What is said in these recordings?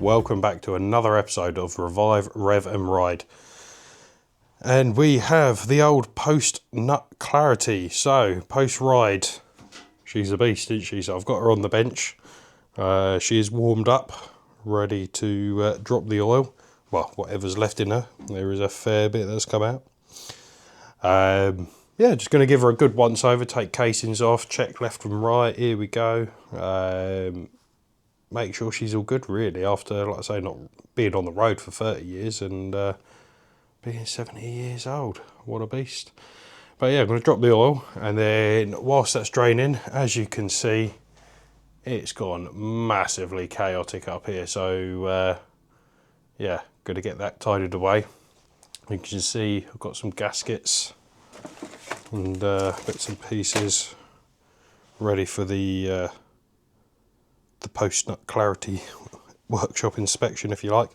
welcome back to another episode of Revive, Rev and Ride. And we have the old post-nut Clarity. So, post-ride, she's a beast, isn't she? So I've got her on the bench. She is warmed up, ready to drop the oil. Well, whatever's left in her. There is a fair bit that's come out. Yeah, just going to give her a good once over, take casings off, check left and right. Here we go. Make sure she's all good, really, after, like I say, not being on the road for 30 years and being 70 years old. What a beast. But yeah, I'm going to drop the oil, and then whilst that's draining, as you can see, it's gone massively chaotic up here. So yeah, going to get that tidied away. You can see I've got some gaskets and bits and pieces ready for the post-nut Clarity workshop inspection, if you like.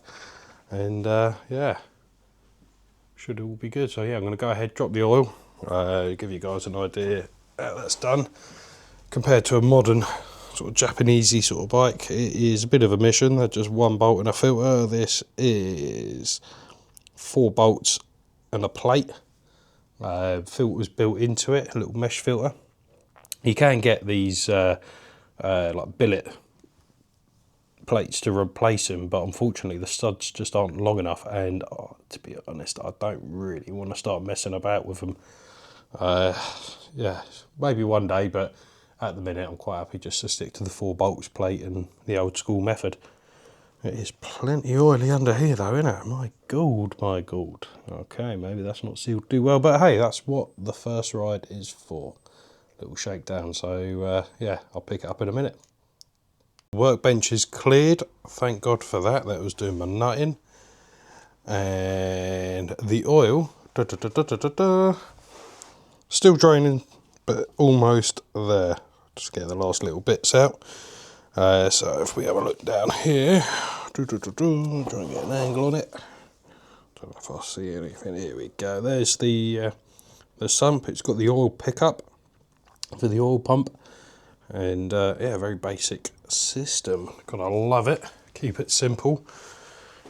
And yeah, should all be good. So yeah, I'm going to go ahead, drop the oil, give you guys an idea how that's done compared to a modern sort of Japanesey sort of bike. It is a bit of a mission. That's just one bolt and a filter. This is 4 bolts and a plate. Filter's built into it, a little mesh filter. You can get these like billet plates to replace them, but unfortunately the studs just aren't long enough, and to be honest, I don't really want to start messing about with them. Yeah, maybe one day, but at the minute I'm quite happy just to stick to the 4 bolts plate and the old school method. It is plenty oily under here though, isn't it? My god, my god. Okay, maybe that's not sealed too well, but hey, that's what the first ride is for. Little shakedown. So yeah, I'll pick it up in a minute. Workbench is cleared, thank God for that. That was doing my nutting. And the oil, still draining, but almost there. Just get the last little bits out. So if we have a look down here, try and get an angle on it. Don't know if I see anything. Here we go. There's the sump. It's got the oil pickup for the oil pump, and yeah, very basic system. Gotta love it. Keep it simple.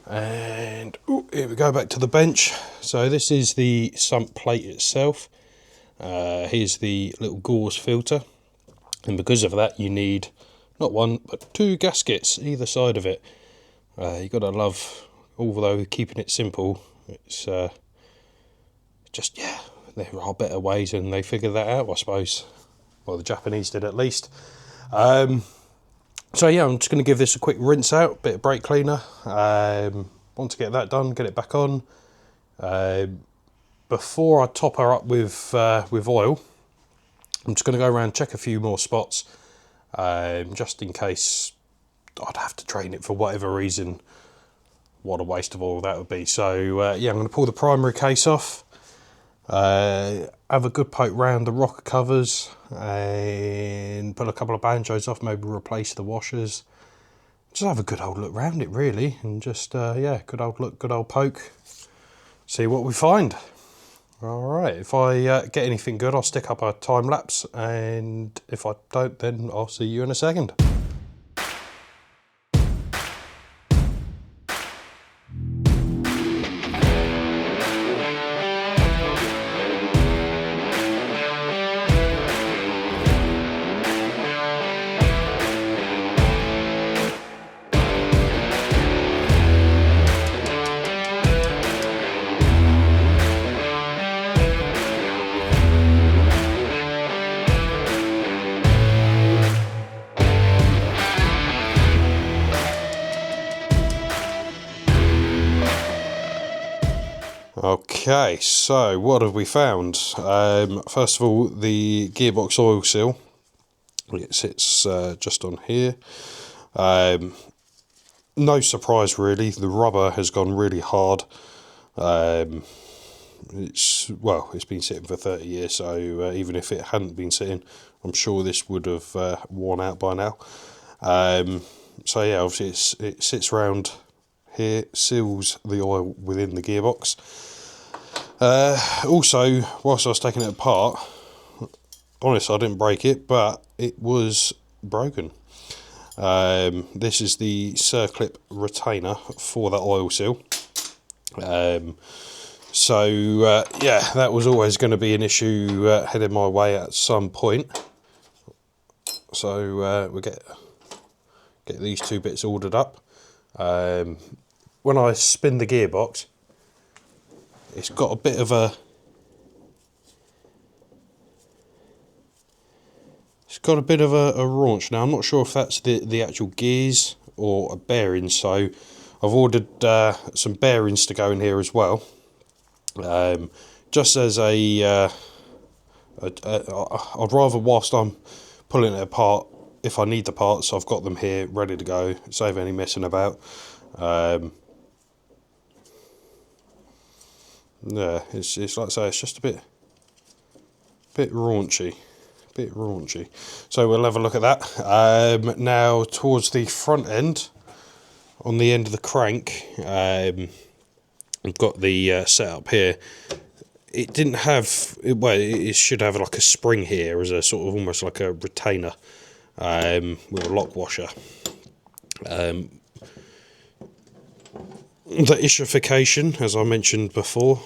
And ooh, here we go, back to the bench. So this is the sump plate itself. Here's the little gauze filter, and because of that, you need not 1 but 2 gaskets either side of it. You gotta love, although keeping it simple, it's just, yeah, there are better ways, and they figured that out, I suppose. Well, the Japanese did at least. So yeah, I'm just going to give this a quick rinse out, bit of brake cleaner. Want to get that done, get it back on. Before I top her up with oil, I'm just going to go around and check a few more spots, just in case I'd have to drain it for whatever reason. What a waste of oil that would be. So yeah, I'm going to pull the primary case off, have a good poke round the rocker covers, and pull a couple of banjos off, maybe replace the washers. Just have a good old look round it, really, and just yeah, good old look, good old poke, see what we find. Alright, if I get anything good, I'll stick up a time lapse, and if I don't, then I'll see you in a second. Okay, so what have we found? First of all, the gearbox oil seal. It sits just on here. No surprise really, the rubber has gone really hard. It's been sitting for 30 years, so even if it hadn't been sitting, I'm sure this would have worn out by now. So yeah, obviously it sits round here, seals the oil within the gearbox. Also, whilst I was taking it apart, honestly, I didn't break it, but it was broken. This is the circlip retainer for that oil seal. Yeah, that was always going to be an issue heading my way at some point. So we'll get these two bits ordered up. When I spin the gearbox, it's got a bit of a raunch. Now I'm not sure if that's the actual gears or a bearing, so I've ordered some bearings to go in here as well. Just as I'd rather, whilst I'm pulling it apart, if I need the parts, I've got them here ready to go, save any messing about. Yeah, it's like I say, it's just a bit raunchy. So we'll have a look at that. Now towards the front end, on the end of the crank, I've got the setup here. It didn't have, well, it should have like a spring here as a sort of almost like a retainer with a lock washer. The issuification, as I mentioned before,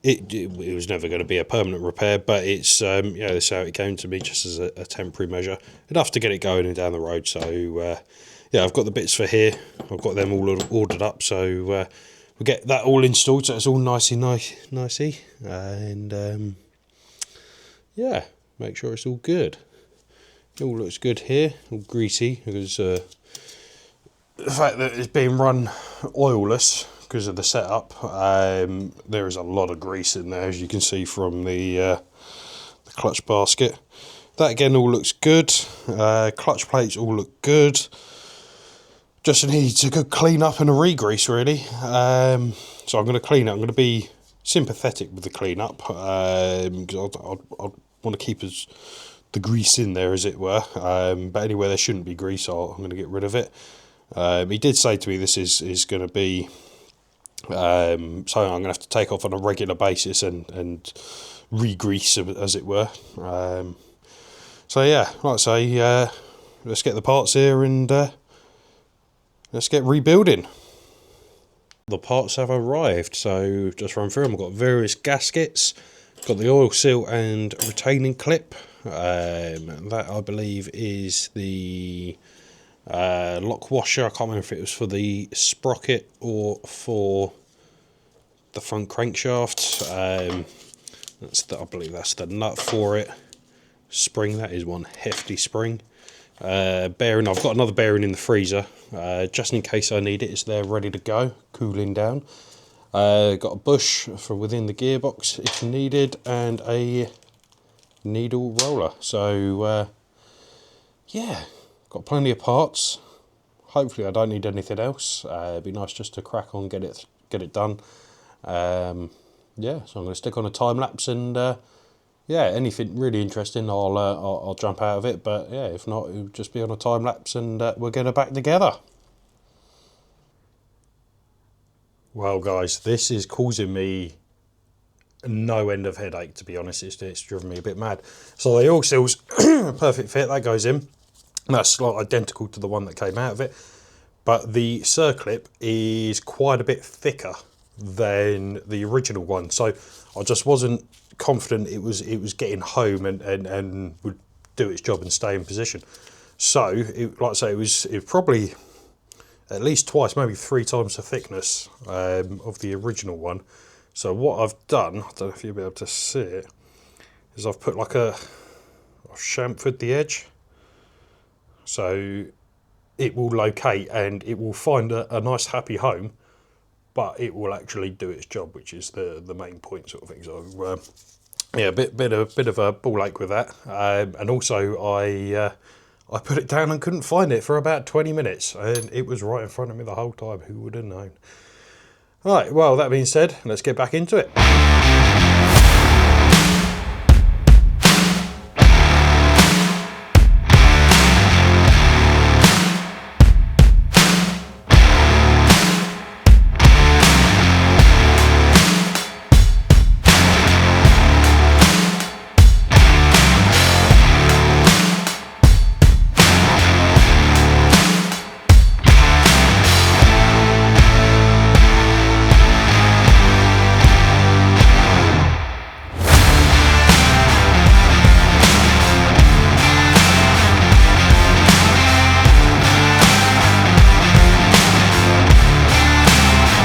it was never going to be a permanent repair, but it's that's how it came to me, just as a temporary measure, enough to get it going and down the road. So yeah, I've got the bits for here. I've got them all ordered up, so we'll get that all installed so it's all nicey, and yeah, make sure it's all good. It all looks good here, all greasy because the fact that it's being run oilless because of the setup. There is a lot of grease in there, as you can see from the clutch basket. That again all looks good. Clutch plates all look good. Just needs a good clean up and a re-grease, really. So I'm going to clean it. I'm going to be sympathetic with the clean up because I want to keep the grease in there, as it were. But anywhere there shouldn't be grease, I'm going to get rid of it. He did say to me this is going to be so I'm going to have to take off on a regular basis and re-grease, as it were. So yeah, like I say, let's get the parts here and let's get rebuilding. The parts have arrived, so just run through them. I've got various gaskets, got the oil seal and retaining clip. That I believe is the lock washer. I can't remember if it was for the sprocket or for the front crankshaft. I believe that's the nut for it. Spring, that is one hefty spring. Bearing, I've got another bearing in the freezer just in case I need it. It's there ready to go, cooling down. Got a bush for within the gearbox if needed, and a needle roller. So yeah, got plenty of parts. Hopefully I don't need anything else. It'd be nice just to crack on, get it done. Yeah, so I'm going to stick on a time lapse, and yeah, anything really interesting I'll jump out of it, but yeah, if not, it'll just be on a time lapse, and we'll get it back together. Well guys, this is causing me no end of headache, to be honest. It's driven me a bit mad. So the oil seal's perfect fit, that goes in. That's like identical to the one that came out of it, but the circlip is quite a bit thicker than the original one, so I just wasn't confident it was getting home and would do its job and stay in position. So like I say, it was probably at least twice, maybe 3 times the thickness of the original one. So what I've done, I don't know if you'll be able to see it, is I've put like I've chamfered the edge, so it will locate and it will find a nice happy home, but it will actually do its job, which is the main point, sort of thing. So yeah, a bit of a ball ache with that, and also I put it down and couldn't find it for about 20 minutes, and it was right in front of me the whole time. Who would have known? Right, well, that being said, let's get back into it.